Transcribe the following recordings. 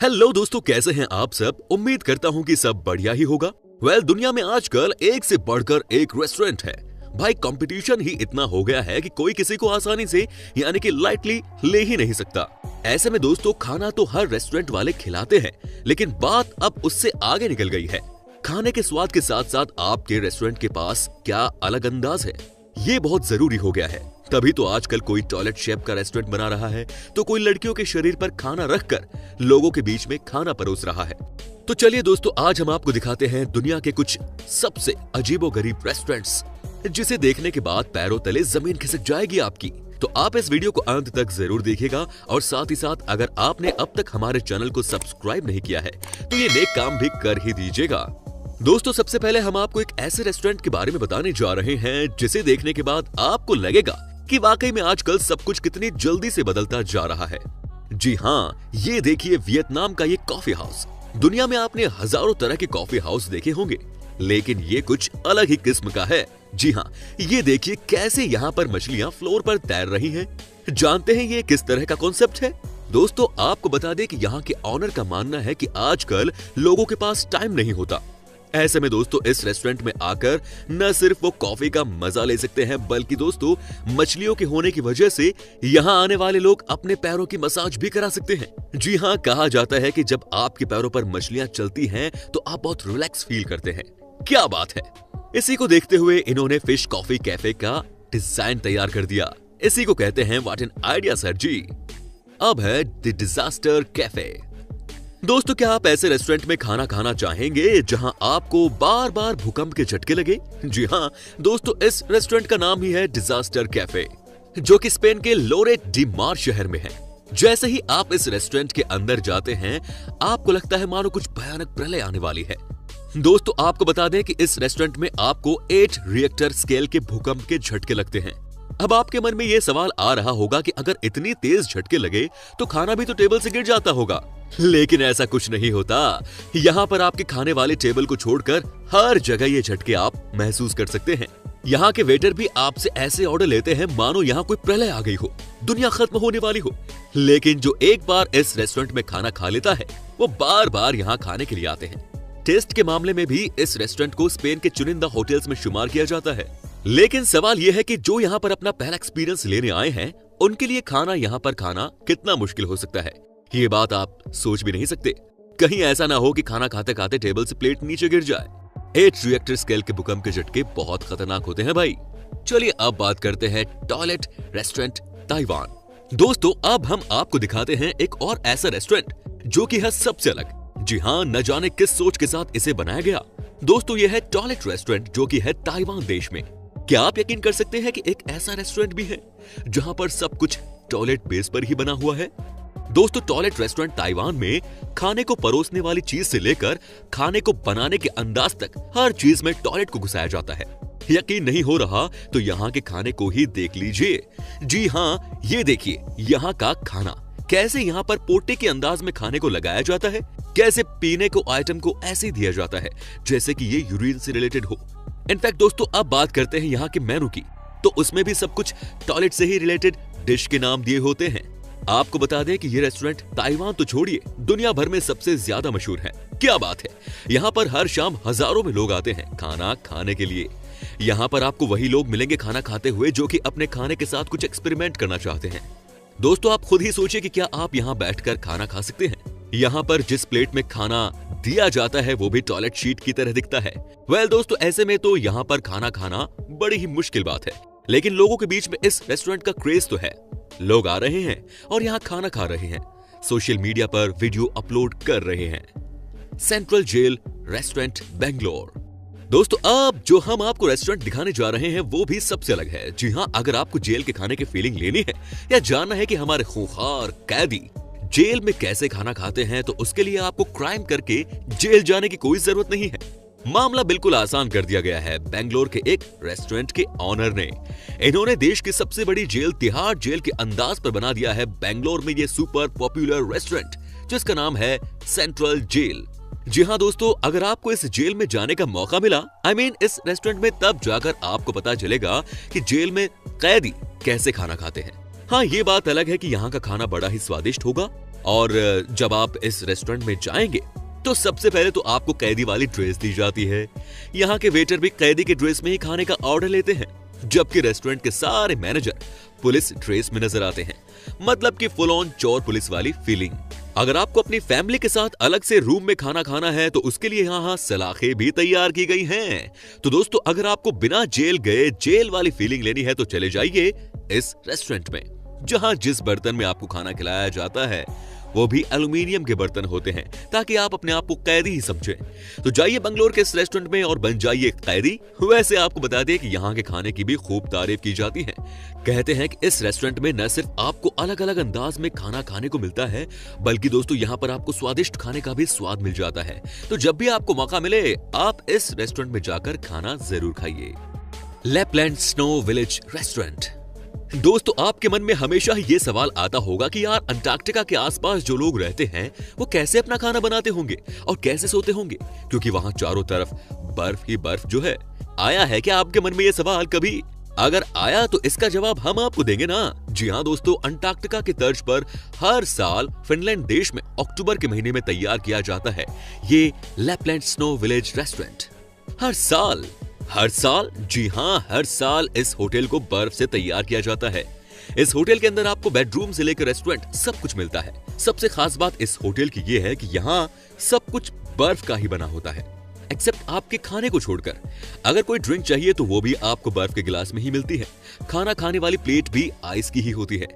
Hello दोस्तों, कैसे हैं आप सब। उम्मीद करता हूं कि सब बढ़िया ही होगा। दुनिया में आजकल एक से बढ़कर एक रेस्टोरेंट है। भाई कंपटीशन ही इतना हो गया है कि कोई किसी को आसानी से यानी कि लाइटली ले ही नहीं सकता। ऐसे में दोस्तों खाना तो हर रेस्टोरेंट वाले खिलाते हैं, लेकिन बात अब उससे आगे निकल गई है। खाने के स्वाद के साथ साथ आपके रेस्टोरेंट के पास क्या अलग अंदाज है, ये बहुत जरूरी हो गया है। तभी तो आजकल कोई टॉयलेट शेफ का रेस्टोरेंट बना रहा है, तो कोई लड़कियों के शरीर पर खाना रखकर लोगों के बीच में खाना परोस रहा है। तो चलिए दोस्तों, आज हम आपको दिखाते हैं दुनिया के कुछ सबसे अजीबोगरीब रेस्टोरेंट्स, जिसे देखने के बाद पैरों तले जमीन खिसक जाएगी आपकी। तो आप इस वीडियो को अंत तक जरूर देखिएगा, और साथ ही साथ अगर आपने अब तक हमारे चैनल को सब्सक्राइब नहीं किया है तो ये नेक काम भी कर ही दीजिएगा। दोस्तों सबसे पहले हम आपको एक ऐसे रेस्टोरेंट के बारे में बताने जा रहे हैं जिसे देखने के बाद आपको लगेगा कि वाकई में आजकल सब कुछ कितनी जल्दी से बदलता जा रहा है। जी हाँ, ये देखिए वियतनाम का ये कॉफी हाउस। दुनिया में आपने हजारों तरह के कॉफी हाउस देखे होंगे, लेकिन ये कुछ अलग ही किस्म का है। जी हाँ, ये देखिए कैसे यहाँ पर मछलियाँ फ्लोर पर तैर रही हैं। जानते हैं ये किस तरह का कॉन्सेप्ट है? दोस्तों आपको बता दें कि यहाँ के ऑनर का मानना है कि आजकल लोगों के पास टाइम नहीं होता। ऐसे में दोस्तों इस रेस्टोरेंट में आकर न सिर्फ वो कॉफी का मजा ले सकते हैं, बल्कि दोस्तों मछलियों के होने की वजह से यहाँ आने वाले लोग अपने पैरों की मसाज भी करा सकते हैं। जी हाँ, कहा जाता है कि जब आपके पैरों पर मछलियां चलती हैं तो आप बहुत रिलैक्स फील करते हैं। क्या बात है। इसी को देखते हुए इन्होंने फिश कॉफी कैफे का डिजाइन तैयार कर दिया। इसी को कहते हैं व्हाट एन आइडिया सर जी। अब है द डिजास्टर कैफे। दोस्तों क्या आप ऐसे रेस्टोरेंट में खाना खाना चाहेंगे जहां आपको बार बार भूकंप के झटके लगे? जी हाँ दोस्तों, इस रेस्टोरेंट का नाम ही है डिजास्टर कैफे, जो कि स्पेन के लोरेट डी मार शहर में है। जैसे ही आप इस रेस्टोरेंट के अंदर जाते हैं आपको लगता है मानो कुछ भयानक प्रलय आने वाली है। दोस्तों आपको बता दें कि इस रेस्टोरेंट में आपको 8 रिएक्टर स्केल के भूकंप के झटके लगते हैं। अब आपके मन में यह सवाल आ रहा होगा कि अगर इतनी तेज झटके लगे तो खाना भी तो टेबल से गिर जाता होगा, लेकिन ऐसा कुछ नहीं होता। यहाँ पर आपके खाने वाले टेबल को छोड़कर हर जगह ये झटके आप महसूस कर सकते हैं। यहाँ के वेटर भी आपसे ऐसे ऑर्डर लेते हैं मानो यहाँ कोई प्रलय आ गई हो, दुनिया खत्म होने वाली हो। लेकिन जो एक बार इस रेस्टोरेंट में खाना खा लेता है वो बार बार यहाँ खाने के लिए आते हैं। टेस्ट के मामले में भी इस रेस्टोरेंट को स्पेन के चुनिंदा होटल्स में शुमार किया जाता है। लेकिन सवाल यह है कि जो यहाँ पर अपना पहला एक्सपीरियंस लेने आए हैं उनके लिए खाना यहाँ पर खाना कितना मुश्किल हो सकता है, ये बात आप सोच भी नहीं सकते। कहीं ऐसा ना हो कि खाना खाते खाते टेबल से प्लेट नीचे गिर जाए। 8 रिएक्टर स्केल के भूकंप के झटके बहुत खतरनाक होते हैं भाई। चलिए अब बात करते हैं टॉयलेट रेस्टोरेंट ताइवान। दोस्तों अब हम आपको दिखाते हैं एक और ऐसा रेस्टोरेंट जो कि है सबसे अलग। जी हाँ, न जाने किस सोच के साथ इसे बनाया गया। दोस्तों यह है टॉयलेट रेस्टोरेंट जो कि है ताइवान देश में। क्या आप यकीन कर सकते हैं कि एक ऐसा रेस्टोरेंट भी है जहां पर सब कुछ टॉयलेट बेस पर ही बना हुआ है? दोस्तों टॉयलेट रेस्टोरेंट ताइवान में खाने को परोसने वाली चीज से लेकर खाने को बनाने के अंदाज तक हर चीज में टॉयलेट को घुसाया जाता है। यकीन नहीं हो रहा तो यहाँ के खाने को ही देख लीजिए। जी हाँ, ये देखिए यहाँ का खाना कैसे यहाँ पर पोटे के अंदाज में खाने को लगाया जाता है, कैसे पीने को आइटम को ऐसे दिया जाता है जैसे कि ये यूरिन से रिलेटेड हो। इनफैक्ट दोस्तों अब बात करते हैं यहाँ के मेनू की, तो उसमें भी सब कुछ टॉयलेट से ही रिलेटेड डिश के नाम दिए होते हैं। आपको बता दें कि ये रेस्टोरेंट ताइवान तो छोड़िए दुनिया भर में सबसे ज्यादा मशहूर है। क्या बात है, यहाँ पर हर शाम हजारों में लोग आते हैं खाना खाने के लिए। यहाँ पर आपको वही लोग मिलेंगे खाना खाते हुए जो कि अपने खाने के साथ कुछ एक्सपेरिमेंट करना चाहते हैं। दोस्तों आप खुद ही सोचिए कि क्या आप यहाँ बैठकर खाना खा सकते हैं? यहाँ पर जिस प्लेट में खाना दिया जाता है वो भी टॉयलेट शीट की तरह दिखता है। दोस्तों ऐसे में तो यहाँ पर खाना खाना बड़ी ही मुश्किल बात है, लेकिन लोगों के बीच में इस रेस्टोरेंट का क्रेज तो है। लोग आ रहे हैं और यहाँ खाना खा रहे हैं, सोशल मीडिया पर वीडियो अपलोड कर रहे हैं। Central jail restaurant Bangalore. दोस्तों अब जो हम आपको रेस्टोरेंट दिखाने जा रहे हैं वो भी सबसे अलग है। जी हाँ, अगर आपको जेल के खाने की फीलिंग लेनी है या जानना है कि हमारे खूंखार कैदी जेल में कैसे खाना खाते हैं तो उसके लिए आपको क्राइम करके जेल जाने की कोई जरूरत नहीं है। मामला बिल्कुल आसान कर दिया गया है बेंगलोर के एक रेस्टोरेंट के ऑनर ने। इन्होंने देश की सबसे बड़ी जेल तिहाड़ जेल के अंदाज पर बना दिया है बेंगलोर में ये सुपर पॉपुलर रेस्टोरेंट, जिसका नाम है सेंट्रल जेल। जी हाँ दोस्तों, अगर आपको इस जेल में जाने का मौका मिला, इस रेस्टोरेंट में, तब जाकर आपको पता चलेगा कि जेल में कैदी कैसे खाना खाते हैं। हाँ, ये बात अलग है कि यहाँ का खाना बड़ा ही स्वादिष्ट होगा, और जब आप इस रेस्टोरेंट में जाएंगे तो सबसे पहले तो आपको कैदी वाली ड्रेस दी जाती है। यहाँ के वेटर भी कैदी के ड्रेस में ही खाने का ऑर्डर लेते हैं, जबकि रेस्टोरेंट के सारे मैनेजर पुलिस ड्रेस में नजर आते हैं। मतलब कि फुल ऑन चोर पुलिस वाली फीलिंग। अगर आपको अपनी फैमिली के साथ अलग से रूम में खाना खाना है तो उसके लिए यहाँ सलाखें भी तैयार की गई हैं। तो दोस्तों, अगर आपको बिना जेल गए जेल वाली फीलिंग लेनी है तो चले जाइए इस रेस्टोरेंट में, जहाँ जिस बर्तन में आपको खाना खिलाया जाता है वो भी एल्युमिनियम के बर्तन होते हैं, ताकि आप अपने आप को कैदी ही समझें। तो जाइए बंगलोर के इस रेस्टोरेंट में और बन जाइए कैदी। वैसे आपको बता दें कि यहाँ के खाने की भी खूब तारीफ की जाती है। कहते हैं कि इस रेस्टोरेंट में न सिर्फ आपको अलग अलग अंदाज में खाना खाने को मिलता है, बल्कि दोस्तों यहाँ पर आपको स्वादिष्ट खाने का भी स्वाद मिल जाता है। तो जब भी आपको मौका मिले आप इस रेस्टोरेंट में जाकर खाना जरूर खाइए। Lapland snow village restaurant. दोस्तों, आपके मन में हमेशा ये सवाल आता होगा कि यार अंटार्कटिका के आसपास जो लोग रहते हैं वो कैसे अपना खाना बनाते होंगे और कैसे सोते होंगे, क्योंकि वहां चारों तरफ बर्फ ही बर्फ जो है। आया है क्या आपके मन में ये सवाल कभी? अगर आया तो इसका जवाब हम आपको देंगे ना। जी हाँ दोस्तों, अंटार्कटिका की तर्ज पर हर साल फिनलैंड देश में अक्टूबर के महीने में तैयार किया जाता है ये लैपलैंड स्नो विलेज रेस्टोरेंट। हर साल जी हाँ, हर साल इस होटल को बर्फ से तैयार किया जाता है। इस होटल के अंदर आपको बेडरूम से लेकर रेस्टोरेंट सब कुछ मिलता है। सबसे खास बात इस होटल की ये है कि यहाँ सब कुछ बर्फ का ही बना होता है, एक्सेप्ट आपके खाने को छोड़कर। अगर कोई ड्रिंक चाहिए तो वो भी आपको बर्फ के गिलास में ही मिलती है। खाना खाने वाली प्लेट भी आइस की ही होती है।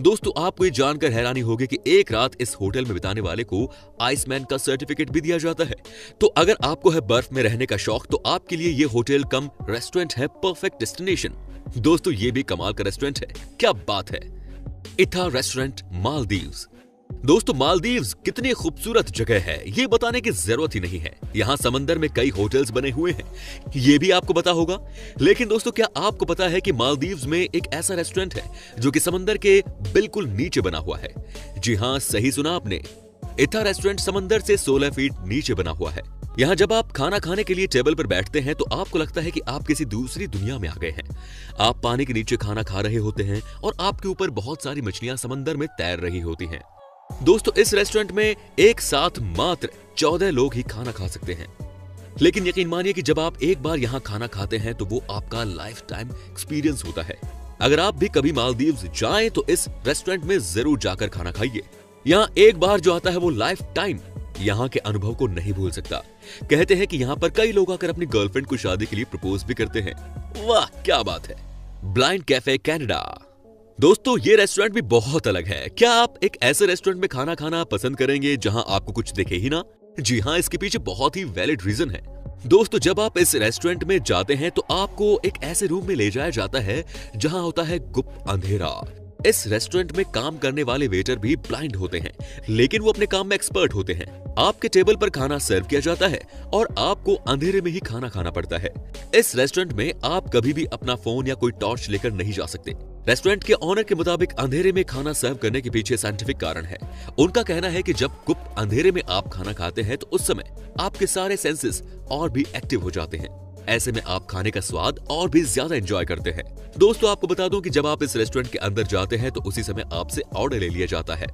दोस्तों, आपको ये जानकर हैरानी होगी कि एक रात इस होटल में बिताने वाले को आइसमैन का सर्टिफिकेट भी दिया जाता है। तो अगर आपको है बर्फ में रहने का शौक तो आपके लिए ये होटल कम रेस्टोरेंट है परफेक्ट डेस्टिनेशन। दोस्तों, ये भी कमाल का रेस्टोरेंट है, क्या बात है। इथा रेस्टोरेंट मालदीव्स। दोस्तों, मालदीव्स कितनी खूबसूरत जगह है ये बताने की जरूरत ही नहीं है। यहाँ समंदर में कई होटल्स बने हुए हैं, ये भी आपको पता होगा। लेकिन दोस्तों, क्या आपको पता है कि मालदीव्स में एक ऐसा रेस्टोरेंट है जो कि समंदर के बिल्कुल नीचे बना हुआ है? जी हाँ, सही सुना आपने। इथा रेस्टोरेंट समंदर से 16 फीट नीचे बना हुआ है। यहाँ जब आप खाना खाने के लिए टेबल पर बैठते हैं तो आपको लगता है कि आप किसी दूसरी दुनिया में आ गए हैं। आप पानी के नीचे खाना खा रहे होते हैं और आपके ऊपर बहुत सारी मछलियां समंदर में तैर रही होती हैं। दोस्तों, इस रेस्टोरेंट में एक साथ मात्र 14 लोग ही खाना खा सकते हैं। लेकिन यकीन मानिए कि जब आप एक बार यहाँ खाना खाते हैं तो वो आपका लाइफ टाइम एक्सपीरियंस होता है। अगर आप भी कभी मालदीव्स जाएं तो इस रेस्टोरेंट में जरूर जाकर खाना खाइए। यहाँ एक बार जो आता है वो लाइफ टाइम यहाँ के अनुभव को नहीं भूल सकता। कहते हैं कि यहाँ पर कई लोग आकर अपनी गर्लफ्रेंड को शादी के लिए प्रपोज भी करते हैं। वाह, क्या बात है। Blind cafe Canada. दोस्तों, ये रेस्टोरेंट भी बहुत अलग है। क्या आप एक ऐसे रेस्टोरेंट में खाना खाना पसंद करेंगे जहां आपको कुछ दिखे ही ना? जी हाँ, इसके पीछे बहुत ही वैलिड रीजन है। दोस्तों, जब आप इस रेस्टोरेंट में जाते हैं तो आपको एक ऐसे रूम में ले जाया जाता है जहां होता है गुप्त अंधेरा। इस रेस्टोरेंट में काम करने वाले वेटर भी ब्लाइंड होते हैं, लेकिन वो अपने काम में एक्सपर्ट होते हैं। आपके टेबल पर खाना सर्व किया जाता है और आपको अंधेरे में ही खाना खाना पड़ता है। इस रेस्टोरेंट में आप कभी भी अपना फोन या कोई टॉर्च लेकर नहीं जा सकते। रेस्टोरेंट के ऑनर के मुताबिक अंधेरे में खाना सर्व करने के पीछे साइंटिफिक कारण है। उनका कहना है कि जब गुप्त अंधेरे में आप खाना खाते हैं तो उस समय आपके सारे सेंसेस और भी एक्टिव हो जाते हैं। ऐसे में आप खाने का स्वाद और भी ज्यादा एंजॉय करते हैं। दोस्तों, आपको बता दूं कि जब आप इस रेस्टोरेंट के अंदर जाते हैं तो उसी समय आपसे ऑर्डर ले लिया जाता है।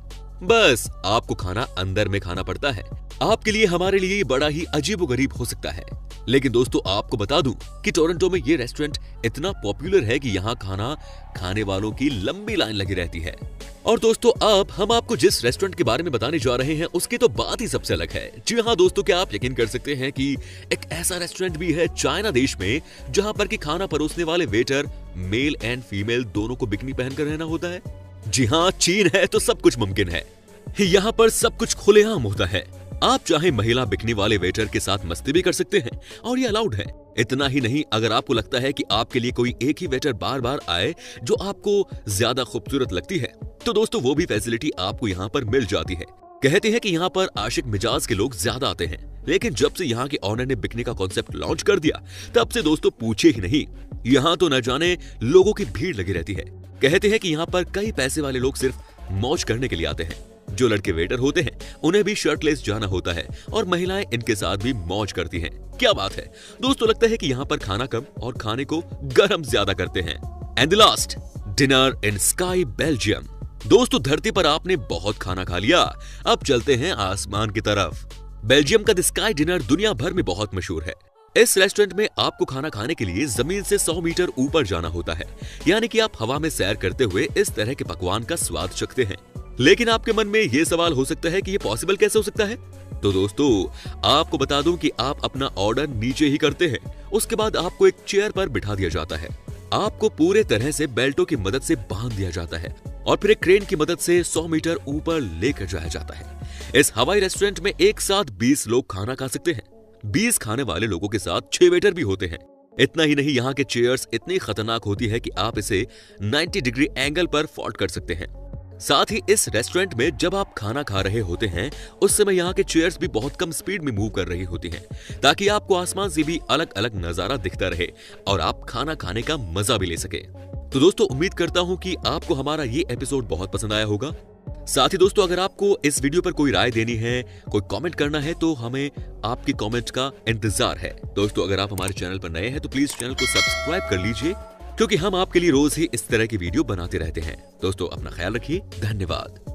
बस आपको खाना अंदर में खाना पड़ता है। आपके लिए, हमारे लिए बड़ा ही अजीबोगरीब हो सकता है, लेकिन दोस्तों आपको बता दूं कि टोरंटो में ये रेस्टोरेंट इतना पॉपुलर है कि यहाँ खाना खाने वालों की लंबी लाइन लगी रहती है। और दोस्तों, अब हम आपको जिस रेस्टोरेंट के बारे में बताने जा रहे हैं उसकी तो बात ही सबसे अलग है। जी हाँ दोस्तों, क्या आप यकीन कर सकते हैं कि एक ऐसा रेस्टोरेंट भी है चाइना देश में जहाँ पर कि खाना परोसने वाले वेटर मेल एंड फीमेल दोनों को बिकनी पहनकर रहना होता है। जी हाँ, चीन है तो सब कुछ मुमकिन है। यहाँ पर सब कुछ खुलेआम होता है। आप चाहे महिला बिकनी वाले वेटर के साथ मस्ती भी कर सकते हैं और ये अलाउड है। इतना ही नहीं, अगर आपको लगता है कि आपके लिए कोई एक ही वेटर बार बार आए जो आपको ज्यादा खूबसूरत लगती है तो दोस्तों वो भी फैसिलिटी आपको यहाँ पर मिल जाती है। कहते हैं कि यहाँ पर आशिक मिजाज के लोग ज्यादा आते हैं, लेकिन जब से यहाँ के ऑनर ने बिकनी का कॉन्सेप्ट लॉन्च कर दिया तब से दोस्तों पूछे ही नहीं, यहाँ तो न जाने लोगों की भीड़ लगी रहती है। कहते हैं कि यहाँ पर कई पैसे वाले लोग सिर्फ मौज करने के लिए आते हैं। जो लड़के वेटर होते हैं उन्हें भी शर्टलेस जाना होता है और महिलाएं इनके साथ भी मौज करती हैं। क्या बात है दोस्तों, लगता है कि यहाँ पर खाना कम और खाने को गर्म ज्यादा करते हैं। And the last, dinner in sky Belgium. दोस्तों, धरती पर आपने बहुत खाना खा लिया, अब चलते हैं आसमान की तरफ। बेल्जियम का द स्काई डिनर दुनिया भर में बहुत मशहूर है। इस रेस्टोरेंट में आपको खाना खाने के लिए जमीन से 100 मीटर ऊपर जाना होता है, यानी कि आप हवा में सैर करते हुए इस तरह के पकवान का स्वाद चखते हैं। लेकिन आपके मन में ये सवाल हो सकता है कि ये पॉसिबल कैसे हो सकता है? तो दोस्तों, आपको बता दूं कि आप अपना ऑर्डर नीचे ही करते हैं, उसके बाद आपको एक चेयर पर बिठा दिया जाता है। आपको पूरे तरह से बेल्टों की मदद से बांध दिया जाता है और फिर एक क्रेन की मदद से 100 मीटर ऊपर लेकर जाया जाता है। इस हवाई रेस्टोरेंट में एक साथ 20 लोग खाना खा सकते हैं। 20 खाने वाले लोगों के साथ 6 वेटर भी होते हैं। इतना ही नहीं, यहाँ के चेयर्स इतनी खतरनाक होती है कि आप इसे 90 डिग्री एंगल पर फोल्ड कर सकते हैं। साथ ही इस रेस्टोरेंट में जब आप खाना खा रहे होते हैं, उस समय यहाँ के चेयर्स भी बहुत कम स्पीड में मूव कर रही होती हैं, ताकि आपको आसमान से भी अलग अलग नजारा दिखता रहे और आप खाना खाने का मजा भी ले सके। तो दोस्तों, उम्मीद करता हूँ कि आपको हमारा ये एपिसोड बहुत पसंद आया होगा। साथ ही दोस्तों, अगर आपको इस वीडियो पर कोई राय देनी है, कोई कमेंट करना है, तो हमें आपकी कमेंट का इंतजार है। दोस्तों, अगर आप हमारे चैनल पर नए हैं तो प्लीज चैनल को सब्सक्राइब कर लीजिए, क्योंकि हम आपके लिए रोज ही इस तरह की वीडियो बनाते रहते हैं। दोस्तों, अपना ख्याल रखिए। धन्यवाद।